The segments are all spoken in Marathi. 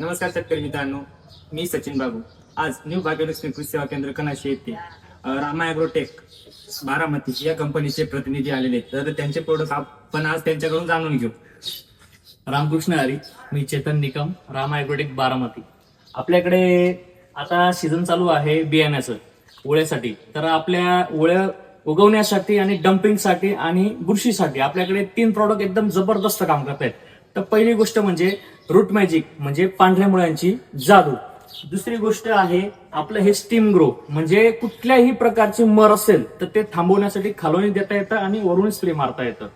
नमस्कार शेतकरी मित्रांनो, मी सचिन बाबू. आज न्यू भाग्यलक्ष्मी कृषी सेवा केंद्र कनाशी येथे रामा ॲग्रोटेक बारामती या कंपनीचे प्रतिनिधी आलेले आहेत. तर त्यांचे प्रोडक्ट आपण आज त्यांच्याकडून जाणून घेऊ. रामकृष्ण हरी, मी चेतन निकम, रामा ॲग्रोटेक बारामती. आपल्याकडे आता सीझन चालू आहे बियाण्याचं ओळ्यासाठी. तर आपल्या ओळ्या उगवण्यासाठी आणि डम्पिंगसाठी आणि बुरशीसाठी आपल्याकडे 3 प्रॉडक्ट एकदम जबरदस्त काम करत आहेत. तर पहिली गोष्ट म्हणजे रूट मॅजिक म्हणजे पांढऱ्या मुळ्यांची जादू. दुसरी गोष्ट आहे आपलं हे स्टीम ग्रो म्हणजे कुठल्याही प्रकारची मर असेल तर ते थांबवण्यासाठी खालून देता येतं आणि वरून स्प्रे मारता येतं.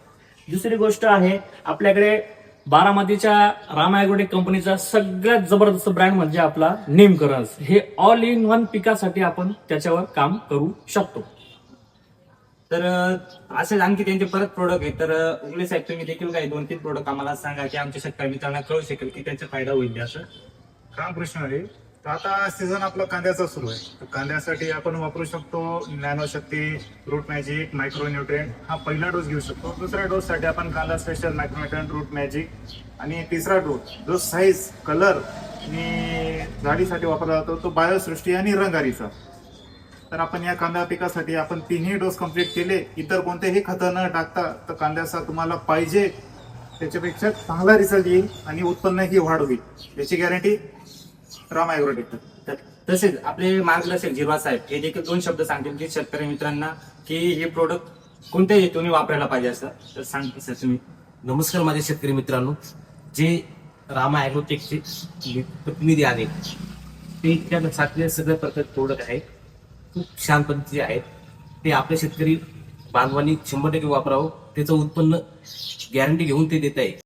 दुसरी गोष्ट आहे आपल्याकडे बारामतीच्या रामा ॲग्रोटेक कंपनीचा सगळ्यात जबरदस्त ब्रँड म्हणजे आपला नेमकरंज. हे ऑल इन वन पिकासाठी आपण त्याच्यावर काम करू शकतो. तर असेच आणखी त्यांचे परत प्रोडक्ट आहेत. तर उगले साहेब, तुम्ही देखील काही 2-3 प्रोडक्ट आम्हाला सांगा की आमच्या शेतकरी मित्रांना कळू शकेल की त्याचा फायदा होईल असं. रामकृष्ण हरी. तर आता सीझन आपला कांद्याचा सुरू आहे. तर कांद्यासाठी आपण वापरू शकतो नॅनो शक्ती, रूट मॅजिक, मायक्रो न्यूट्रिएंट. हा पहिला डोस घेऊ शकतो. दुसऱ्या डोस साठी आपण कांदा special, micro nutrient, root magic. आणि तिसरा डोस जो साईज, कलर आणि झाडीसाठी वापरला जातो तो बायोसृष्टी आणि रंगारीचा. तर आपण या कांदा पिकासाठी आपण 3ही डोस कंप्लीट केले. इतर कोणतेही खतं न टाकता तर कांद्याचा तुम्हाला पाहिजे त्याच्यापेक्षा चांगला रिझल्ट येईल आणि उत्पन्नही वाढ होईल याची गॅरंटी रामा ॲग्रोटेक. तर तसेच आपले मार्गदर्शक जिरवा साहेब हे देखील 2 शब्द सांगतील की शेतकरी मित्रांना की हे प्रोडक्ट कोणत्या हेतूने वापरायला पाहिजे असं. तर सांगतील सर तुम्ही. नमस्कार माझे शेतकरी मित्रांनो, जे रामा ॲग्रोटेकचे प्रतिनिधी आहेत ते त्या सातले सगळ्या प्रकारचे प्रोडक्ट आहेत, खूप छान पद्धतीचे आहेत. ते आपल्या शेतकरी बांधवांनी 100% वापरावं. त्याचं उत्पन्न गॅरंटी घेऊन ते देत आहे.